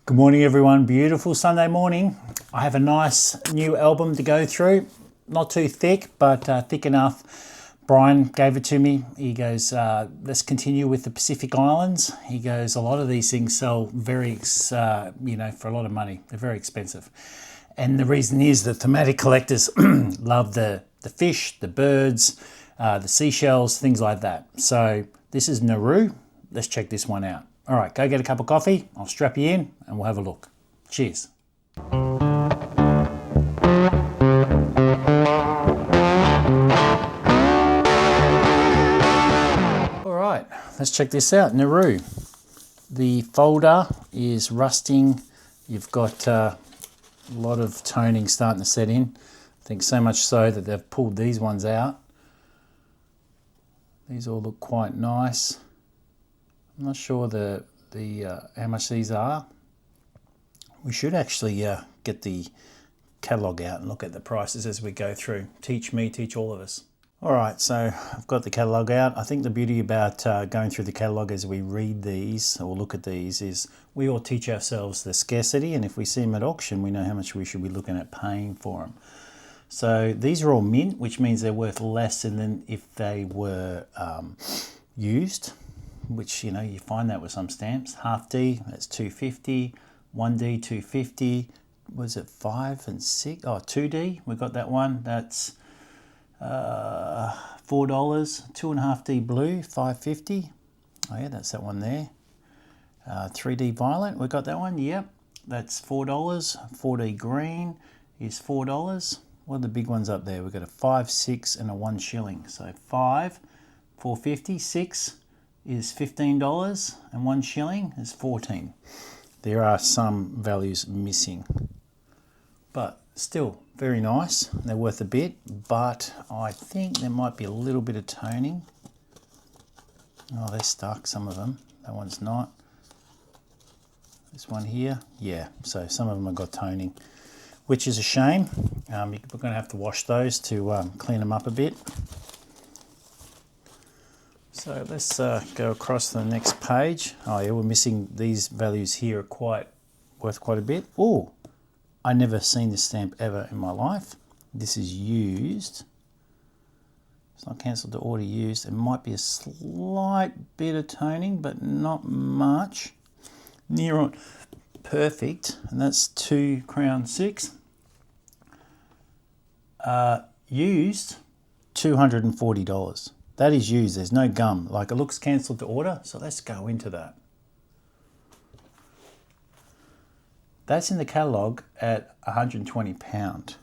Good morning everyone, beautiful Sunday morning. I have a nice new album to go through. Not too thick, but thick enough. Brian gave it to me. He goes, let's continue with the Pacific Islands. He goes, a lot of these things sell very, for a lot of money. They're very expensive. And the reason is the thematic collectors love the fish, the birds, the seashells, things like that. So this is Nauru. Let's check this one out. All right, go get a cup of coffee. I'll strap you in and we'll have a look. Cheers. All right, let's check this out. Nauru. The folder is rusting. You've got a lot of toning starting to set in. I think so much so that they've pulled these ones out. These all look quite nice. I'm not sure how much these are. We should actually get the catalogue out and look at the prices as we go through. Teach me, teach all of us. All right, so I've got the catalogue out. I think the beauty about going through the catalogue as we read these or look at these is we all teach ourselves the scarcity, and if we see them at auction, we know how much we should be looking at paying for them. So these are all mint, which means they're worth less than if they were used, which, you find that with some stamps. Half D, that's $2.50. 1D, $2.50. Was it 5 and 6? Oh, 2D, we got that one. That's $4. 2.5D blue, $5.50. Oh yeah, that's that one there. 3D violet, we got that one. Yep, that's $4. 4D green is $4. What are the big ones up there? We've got a 5, 6, and a 1 shilling. So 5, $4.50. 6 is $15, and 1 shilling is 14. There are some values missing, but still very nice. They're worth a bit, but I think there might be a little bit of toning. Oh, they're stuck, some of them. That one's not. This one here, yeah, so some of them have got toning, which is a shame. We're going to have to wash those to clean them up a bit. So let's go across to the next page. Oh yeah, we're missing these values here are worth quite a bit. Oh, I never seen this stamp ever in my life. This is used. It's not cancelled to order used. It might be a slight bit of toning, but not much. Near on perfect, and that's 2 crown 6. Used, $240. That is used, there's no gum. Like, it looks cancelled to order, so let's go into that. That's in the catalogue at £120.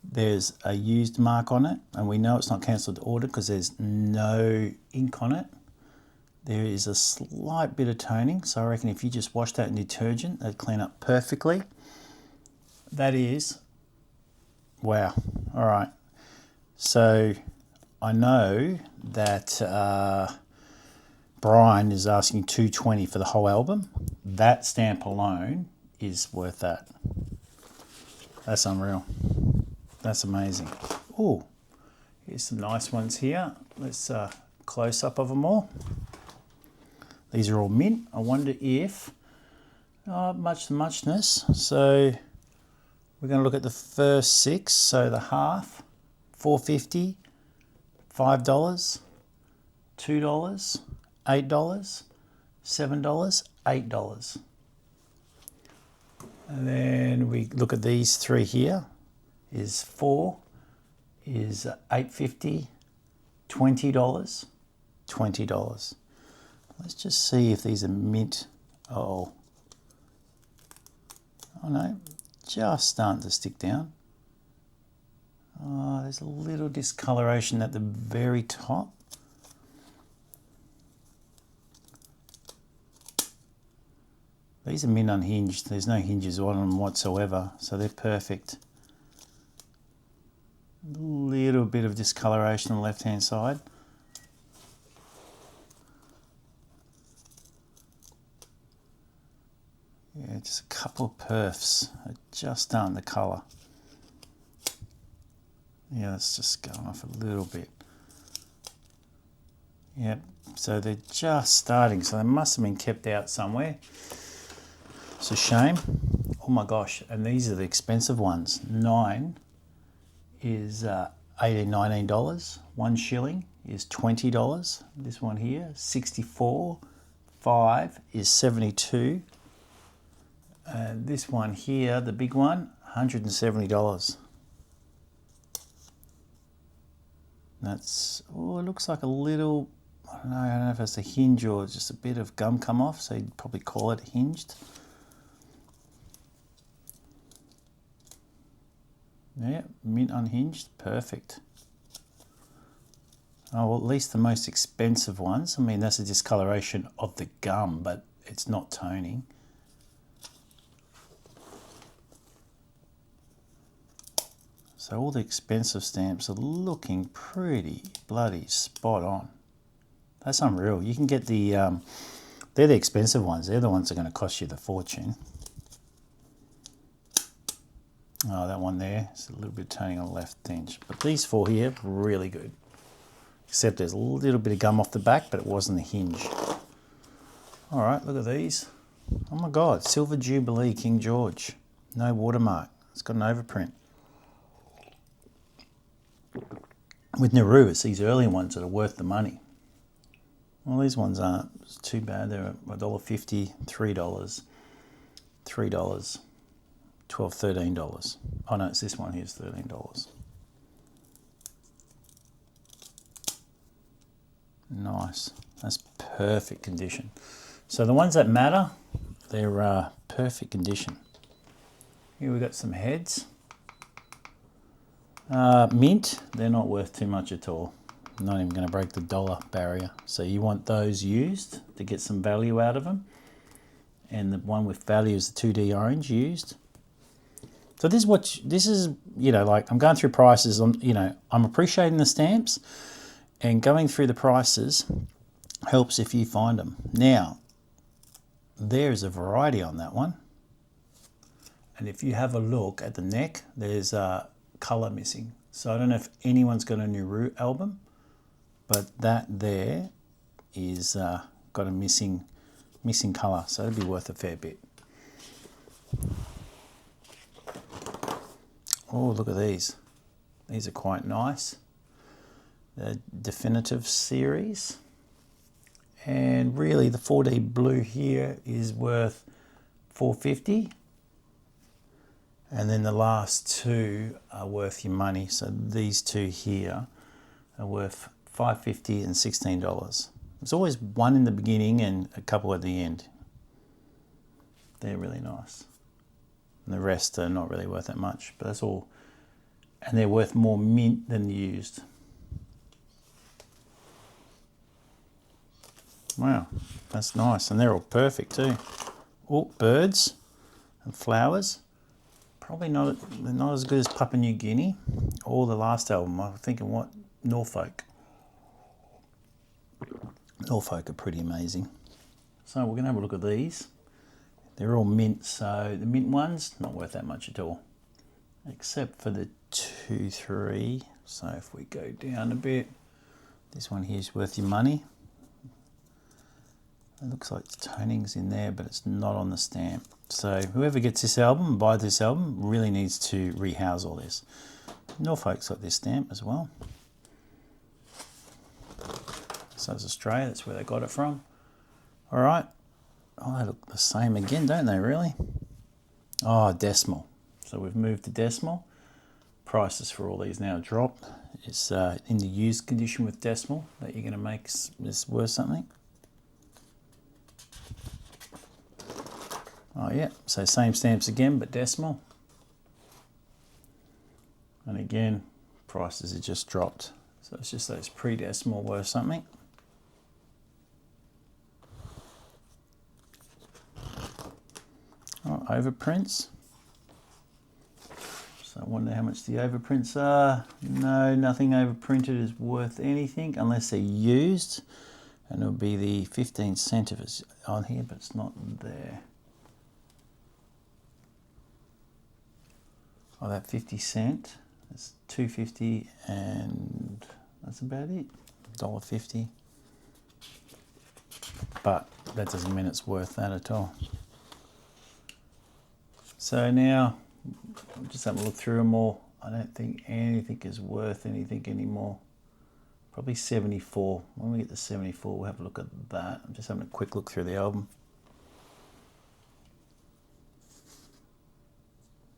There's a used mark on it, and we know it's not cancelled to order because there's no ink on it. There is a slight bit of toning, so I reckon if you just wash that in detergent, that'd clean up perfectly. That is, wow, all right. So I know that Brian is asking $220 for the whole album. That stamp alone is worth that. That's unreal. That's amazing. Oh, here's some nice ones here. Let's close up of them all. These are all mint. I wonder if, muchness. So we're going to look at the first 6. So the half, $4.50. $5, $2, $8, $7, $8. And then we look at these 3 here. Is 4, is $8.50, $20, $20. Let's just see if these are mint. Oh no, just starting to stick down. Oh, there's a little discoloration at the very top. These are mint unhinged. There's no hinges on them whatsoever, so they're perfect. A little bit of discoloration on the left-hand side. Yeah, just a couple of perfs are just starting to colour. Yeah, that's just going off a little bit. Yep, so they're just starting, so they must have been kept out somewhere. It's a shame. Oh my gosh, and these are the expensive ones. 9 is $18, $19. 1 shilling is $20. This one here, 64. 5 is 72. And this one here, the big one, $170. That's, oh, it looks like a little, I don't know if it's a hinge or just a bit of gum come off, so you'd probably call it hinged. Yeah, mint unhinged, perfect. Oh, well, at least the most expensive ones. I mean, that's a discoloration of the gum, but it's not toning. So all the expensive stamps are looking pretty bloody spot on. That's unreal. You can get the, they're the expensive ones. They're the ones that are going to cost you the fortune. Oh, that one there is a little bit toning on the left hinge. But these 4 here, really good. Except there's a little bit of gum off the back, but it wasn't the hinge. All right, look at these. Oh my God, Silver Jubilee King George. No watermark. It's got an overprint. With Nauru, it's these early ones that are worth the money. Well, these ones aren't too bad. They're $1.50, $3, $3, $12, $13. Oh no, it's this one here's $13. Nice. That's perfect condition. So the ones that matter, they're perfect condition. Here we've got some heads. Mint, they're not worth too much at all. I'm not even going to break the dollar barrier. So you want those used to get some value out of them. And the one with value is the 2D orange used. So this is, you know, like I'm going through prices, I'm appreciating the stamps, and going through the prices helps if you find them. Now, there's a variety on that one. And if you have a look at the neck, there's a colour missing. So I don't know if anyone's got a Nauru album, but that there is got a missing colour. So it'd be worth a fair bit. Oh, look at these. These are quite nice. The definitive series. And really the 4D blue here is worth $4.50. And then the last 2 are worth your money. So these 2 here are worth $5.50 and $16. There's always one in the beginning and a couple at the end. They're really nice. And the rest are not really worth that much, but that's all. And they're worth more mint than used. Wow, that's nice. And they're all perfect too. Oh, birds and flowers. Probably not as good as Papua New Guinea or the last album. I'm thinking what? Norfolk. Norfolk are pretty amazing. So we're going to have a look at these. They're all mint, so the mint ones, not worth that much at all. Except for the 2, 3. So if we go down a bit, this one here is worth your money. It looks like the toning's in there, but it's not on the stamp. So whoever gets this album and buys this album really needs to rehouse all this. Norfolk's got this stamp as well. So it's Australia, that's where they got it from. All right. Oh, they look the same again, don't they, really? Oh, decimal. So we've moved to decimal. Prices for all these now dropped. It's in the used condition with decimal that you're going to make this worth something. Oh yeah, so same stamps again, but decimal. And again, prices are just dropped. So it's just those pre-decimal worth something. Oh, overprints. So I wonder how much the overprints are. No, nothing overprinted is worth anything unless they're used. And it'll be the 15 cent if it's on here, but it's not there. Oh, that 50 cent, that's $2.50, and that's about it, $1.50. But that doesn't mean it's worth that at all. So now, I'm just having a look through them all. I don't think anything is worth anything anymore. Probably 74. When we get to 74, we'll have a look at that. I'm just having a quick look through the album.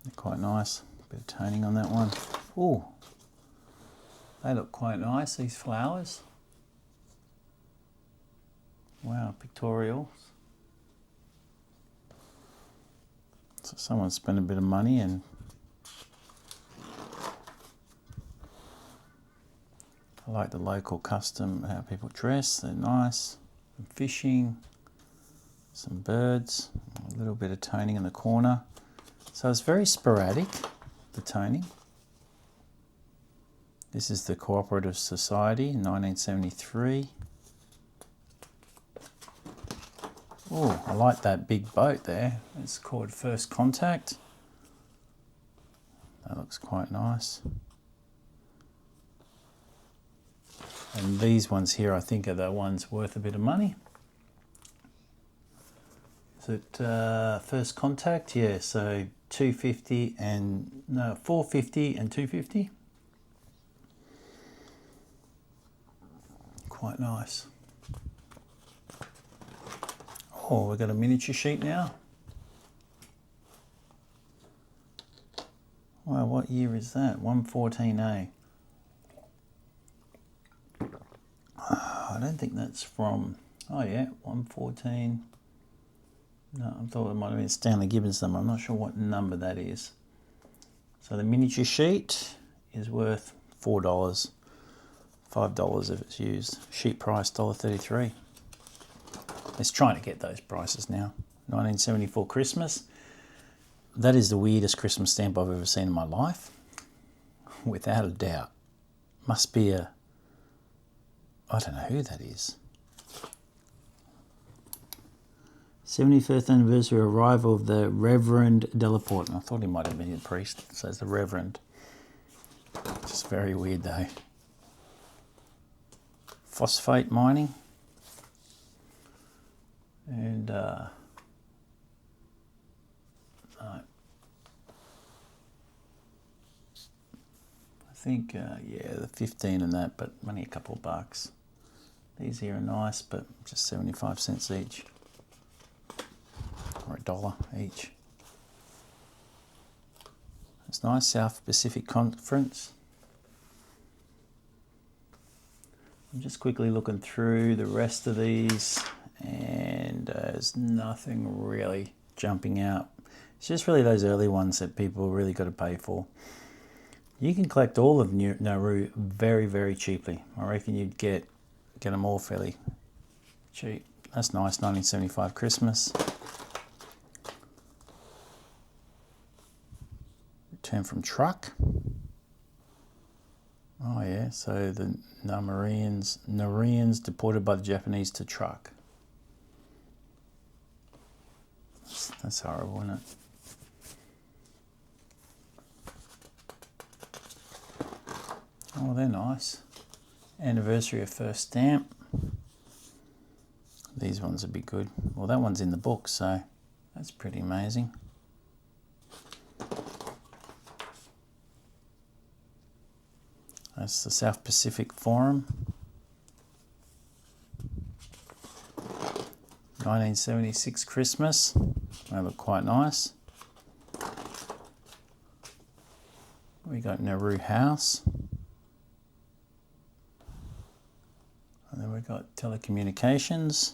They're quite nice. Bit of toning on that one. Oh, they look quite nice, these flowers. Wow, pictorials. So someone spent a bit of money and I like the local custom, how people dress, they're nice. Some fishing, some birds, a little bit of toning in the corner. So it's very sporadic, the toning. This is the Cooperative Society in 1973. Oh, I like that big boat there. It's called First Contact. That looks quite nice. And these ones here, I think, are the ones worth a bit of money. Is it First Contact? Yeah, so 250 and no, 450 and 250. Quite nice. Oh, we've got a miniature sheet now. Wow, what year is that? 114A. I don't think that's from, oh yeah, 114. No, I thought it might have been Stanley Gibbons number. I'm not sure what number that is. So the miniature sheet is worth $4, $5 if it's used. Sheet price $1.33. It's trying to get those prices now. 1974 Christmas. That is the weirdest Christmas stamp I've ever seen in my life. Without a doubt. Must be a, I don't know who that is. 71st anniversary arrival of the Reverend Delaporte. I thought he might have been a priest. It says the Reverend. Just very weird though. Phosphate mining. And no. I think yeah, the 15 and that, but only a couple of bucks. These here are nice, but just 75 cents each, or $1 each. It's nice. South Pacific Conference. I'm just quickly looking through the rest of these, and there's nothing really jumping out. It's just really those early ones that people really got to pay for. You can collect all of Nauru very, very cheaply. I reckon you'd get them all fairly cheap. That's nice. 1975 Christmas. Return from truck. Oh yeah, so the Nauruans deported by the Japanese to truck. That's horrible, isn't it? Oh, they're nice. Anniversary of first stamp. These ones would be good. Well, that one's in the book, so that's pretty amazing. That's the South Pacific Forum. 1976 Christmas. They look quite nice. We got Nauru House. And then we've got telecommunications.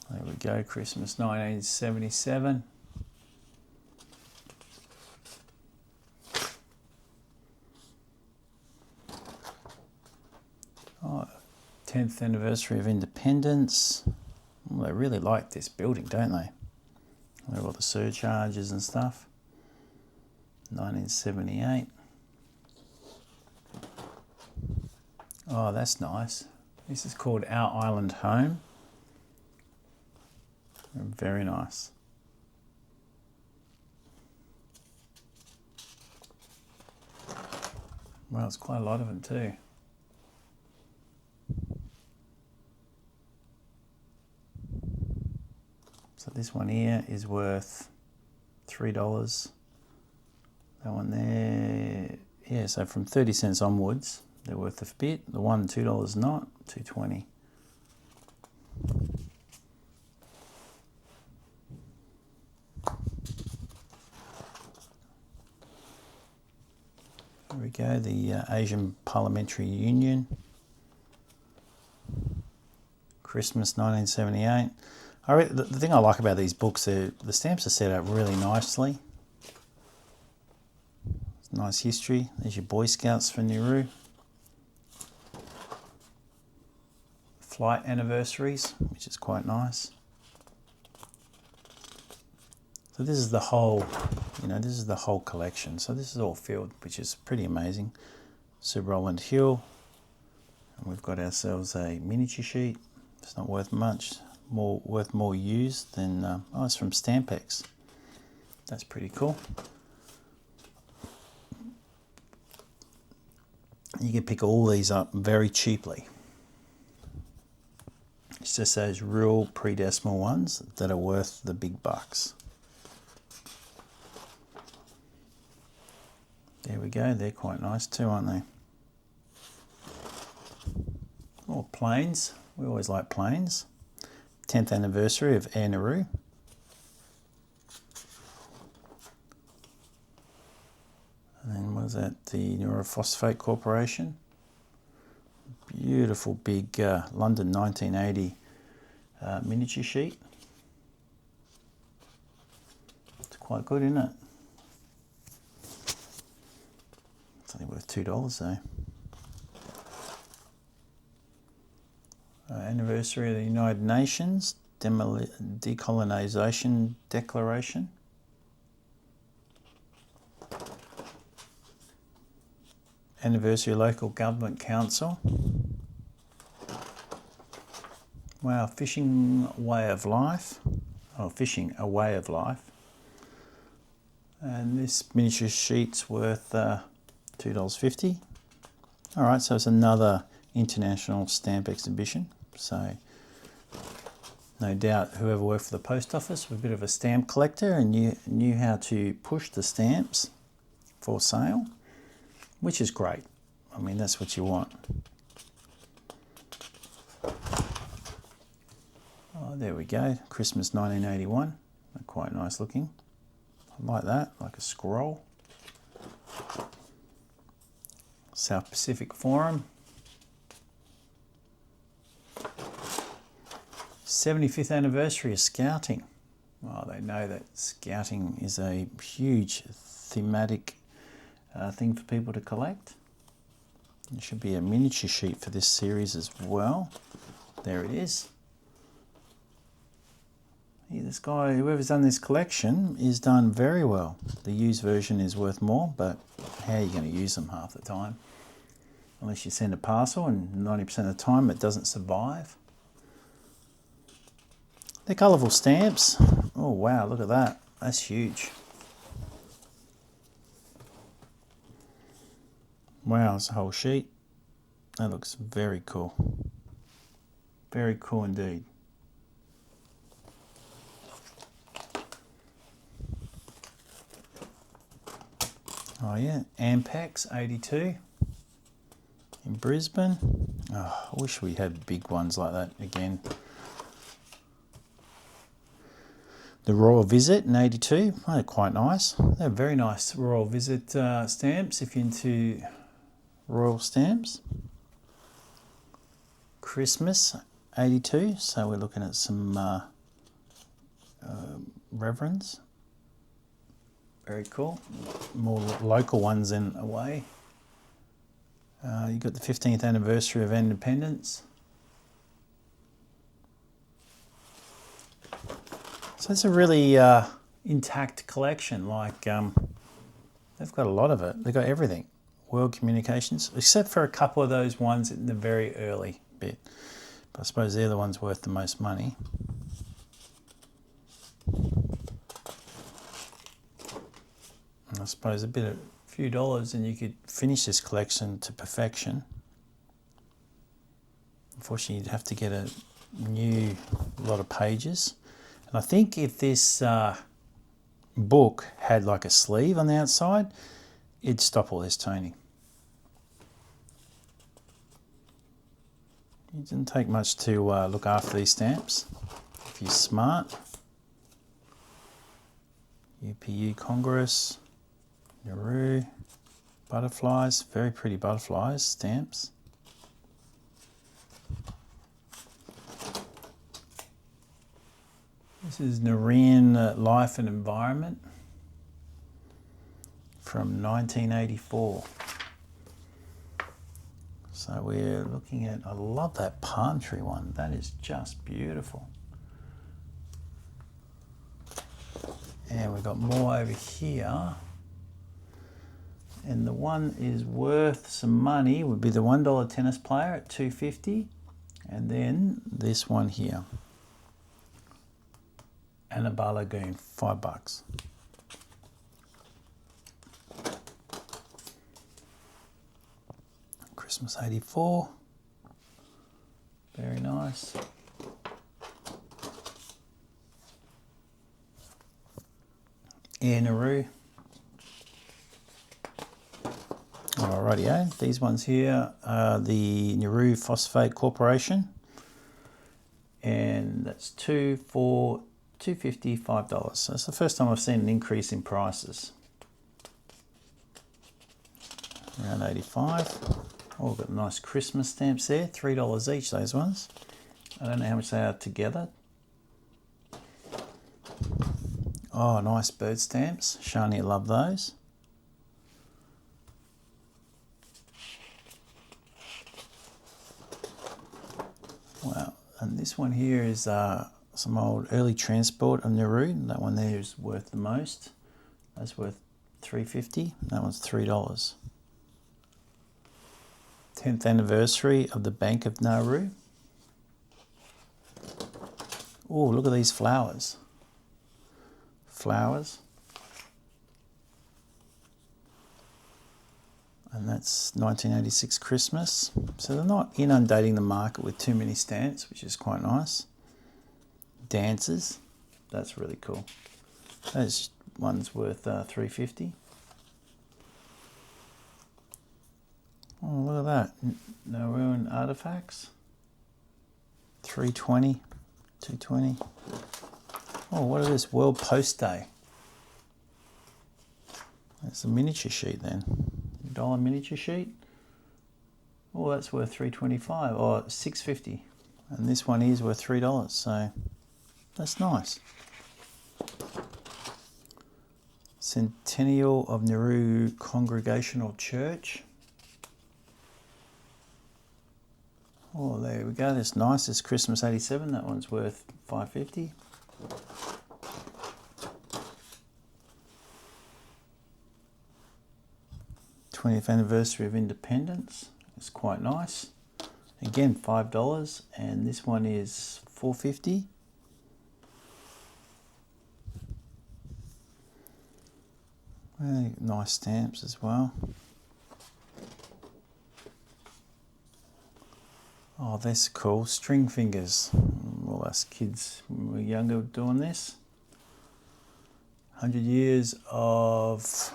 There we go, Christmas 1977. Oh, 10th anniversary of independence. Well, they really like this building, don't they? There are all the surcharges and stuff. 1978. Oh, that's nice. This is called Our Island Home. Very nice. Well, it's quite a lot of them too. So this one here is worth $3. That one there, yeah, so from 30 cents onwards, they're worth a bit. The one $2 not, $2.20. There we go, the Asian Parliamentary Union. Christmas 1978. The thing I like about these books, the stamps are set up really nicely. It's nice history. There's your Boy Scouts for Nauru. Flight anniversaries, which is quite nice. So this is the whole, this is the whole collection. So this is all filled, which is pretty amazing. Sir Rowland Hill. And we've got ourselves a miniature sheet. It's not worth much, worth more used than, oh, it's from Stampex. That's pretty cool. You can pick all these up very cheaply. It's just those real pre-decimal ones that are worth the big bucks. There we go, they're quite nice too, aren't they? Oh, planes. We always like planes. 10th anniversary of Air Nauru. And then what is that? The Neurophosphate Corporation. Beautiful big London 1980 miniature sheet. It's quite good, isn't it? It's only worth $2 though. Anniversary of the United Nations Decolonisation Declaration. Anniversary of Local Government Council. Wow, Fishing Way of Life. Oh, Fishing A Way of Life. And this miniature sheet's worth $2.50. All right, so it's another international stamp exhibition. So no doubt whoever worked for the post office was a bit of a stamp collector and knew how to push the stamps for sale, which is great. I mean, that's what you want. Oh, there we go. Christmas 1981. Quite nice looking. I like that, like a scroll. South Pacific Forum. 75th anniversary of Scouting. Well, they know that Scouting is a huge thematic thing for people to collect. There should be a miniature sheet for this series as well. There it is. Yeah, this guy, whoever's done this collection, is done very well. The used version is worth more, but how are you going to use them half the time? Unless you send a parcel, and 90% of the time it doesn't survive. They're colourful stamps. Oh wow, look at that. That's huge. Wow, it's a whole sheet. That looks very cool. Very cool indeed. Oh yeah, Ampex 82 in Brisbane. Oh, I wish we had big ones like that again. The Royal Visit in 82, oh, they're quite nice. They're very nice Royal Visit stamps if you're into royal stamps. Christmas 82, so we're looking at some reverends. Very cool. More local ones in a way. You've got the 15th anniversary of independence. So it's a really intact collection. Like they've got a lot of it. They've got everything. World Communications, except for a couple of those ones in the very early bit. But I suppose they're the ones worth the most money. And I suppose a few dollars and you could finish this collection to perfection. Unfortunately, you'd have to get a lot of pages. And I think if this book had like a sleeve on the outside, it'd stop all this toning. It didn't take much to look after these stamps if you're smart. UPU Congress, Nauru, butterflies, very pretty butterflies, stamps. This is Nauruan Life and Environment from 1984. So we're looking at, I love that palm tree one. That is just beautiful. And we've got more over here. And the one is worth some money, would be the $1 tennis player at $2.50. And then this one here. Annabelle Lagoon, $5. Christmas 84. Very nice. Air Nauru. Alrighty, these ones here are the Nauru Phosphate Corporation. And that's $2.50, $5. So that's the first time I've seen an increase in prices. Around 85. Oh, got nice Christmas stamps there, $3 each, those ones. I don't know how much they are together. Oh, nice bird stamps. Shani, love those. Wow, and this one here is some old early transport of Nauru. That one there is worth the most. That's worth $3.50. That one's $3. 10th anniversary of the Bank of Nauru. Oh, look at these flowers. Flowers. And that's 1986 Christmas. So they're not inundating the market with too many stamps, which is quite nice. Dancers. That's really cool. Those one's worth $3.50. Oh, look at that. Nauruan artifacts. $3.20, $2.20. Oh, what is this? World Post Day. That's a miniature sheet then. $1 miniature sheet. Oh, that's worth $3.25 or $6.50. And this one is worth $3, so that's nice. Centennial of Nauru Congregational Church. Oh, there we go. That's nice. It's Christmas 87. That one's worth $5.50. th anniversary of independence. It's quite nice. Again, $5, and this one is $4.50. Really nice stamps as well. Oh, that's cool. String fingers. Well, us kids when we were younger doing this. 100 years of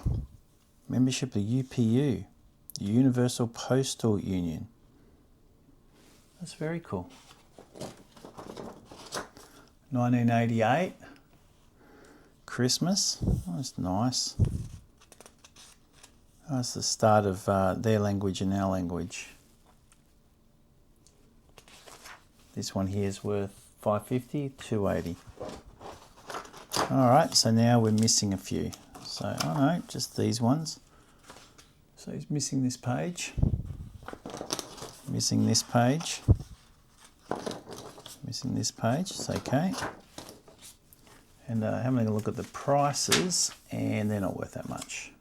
membership of UPU, the Universal Postal Union. That's very cool. 1988, Christmas. Oh, that's nice. That's the start of their language and our language. This one here is worth $5.50, $2.80. All right, so now we're missing a few. So, I don't know, just these ones. So he's missing this page. Missing this page. Missing this page, it's okay. And having a look at the prices, and they're not worth that much.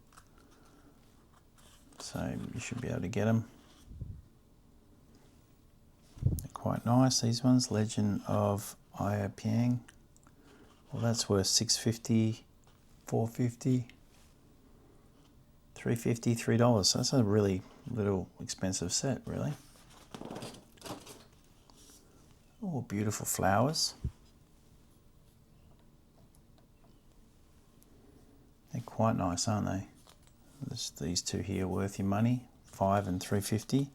So you should be able to get them. They're quite nice, these ones. Legend of Iapang. Well, that's worth $6.50, $4.50, $3.50, $3. So that's a really little expensive set, really. Oh, beautiful flowers. quite nice, aren't they? There's these two here worth your money, $5 and $3.50.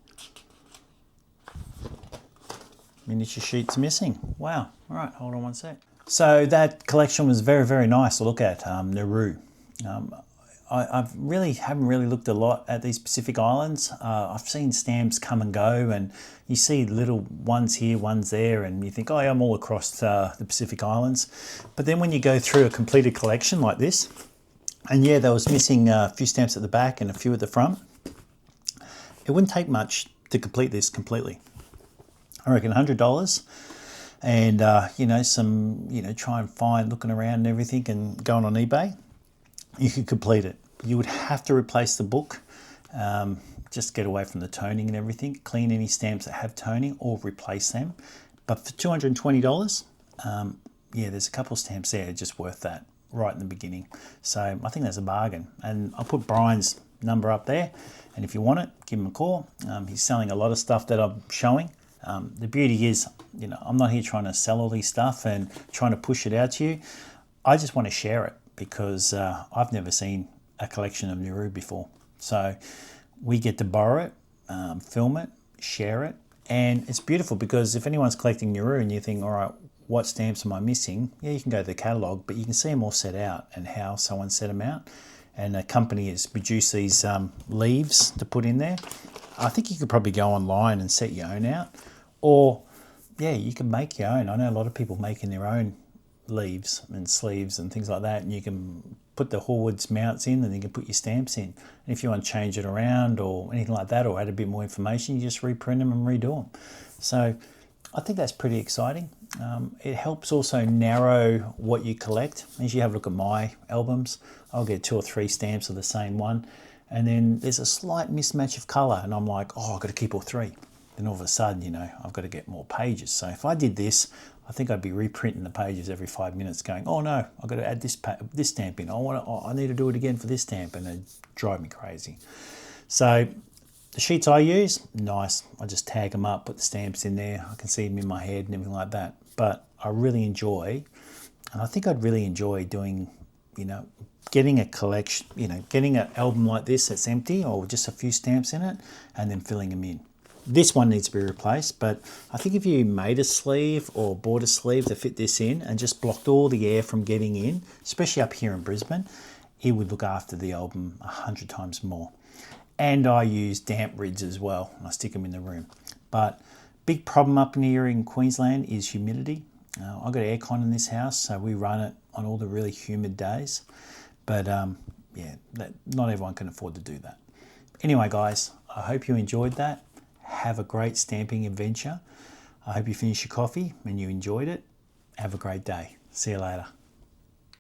Miniature sheets missing. Wow. All right, hold on one sec. So that collection was very, very nice to look at, Nauru. I haven't really looked a lot at these Pacific Islands. I've seen stamps come and go, and you see little ones here, ones there, and you think, oh yeah, I'm all across the Pacific Islands. But then when you go through a completed collection like this, and yeah, there was missing a few stamps at the back and a few at the front, it wouldn't take much to complete this completely. I reckon $100, and you know, some, you know, try and find, looking around and everything, and going on eBay, you could complete it. You would have to replace the book, just get away from the toning and everything, clean any stamps that have toning or replace them. But for $220, yeah, there's a couple of stamps there just worth that right in the beginning. So I think that's a bargain. And I'll put Brian's number up there, and if you want it, give him a call. He's selling a lot of stuff that I'm showing. The beauty is, you know, I'm not here trying to sell all these stuff and trying to push it out to you. I just want to share it, because I've never seen a collection of Nauru before. So we get to borrow it, film it, share it, and it's beautiful, because if anyone's collecting Nauru and you think, all right, what stamps am I missing? Yeah, you can go to the catalogue, but you can see them all set out and how someone set them out. And a company has produced these leaves to put in there. I think you could probably go online and set your own out, or yeah, you can make your own. I know a lot of people making their own leaves and sleeves and things like that, and you can put the Horwoods mounts in, and you can put your stamps in. And if you want to change it around or anything like that, or add a bit more information, you just reprint them and redo them. So I think that's pretty exciting. It helps also narrow what you collect. As you have a look at my albums, I'll get 2 or 3 stamps of the same one, and then there's a slight mismatch of colour, and I'm like, oh, I've got to keep all 3. Then all of a sudden, you know, I've got to get more pages. So if I did this, I think I'd be reprinting the pages every 5 minutes, going, oh no, I've got to add this stamp in. I need to do it again for this stamp, and it'd drive me crazy. So the sheets I use, nice. I just tag them up, put the stamps in there. I can see them in my head and everything like that. But I really enjoy, and I think I'd really enjoy doing, you know, getting a collection, you know, getting an album like this that's empty or just a few stamps in it, and then filling them in. This one needs to be replaced, but I think if you made a sleeve or bought a sleeve to fit this in and just blocked all the air from getting in, especially up here in Brisbane, it would look after the album 100 times more. And I use damp rids as well, and I stick them in the room. But big problem up here in Queensland is humidity. I've got aircon in this house, so we run it on all the really humid days. But yeah, not everyone can afford to do that. Anyway, guys, I hope you enjoyed that. Have a great stamping adventure. I hope you finished your coffee and you enjoyed it. Have a great day. See you later.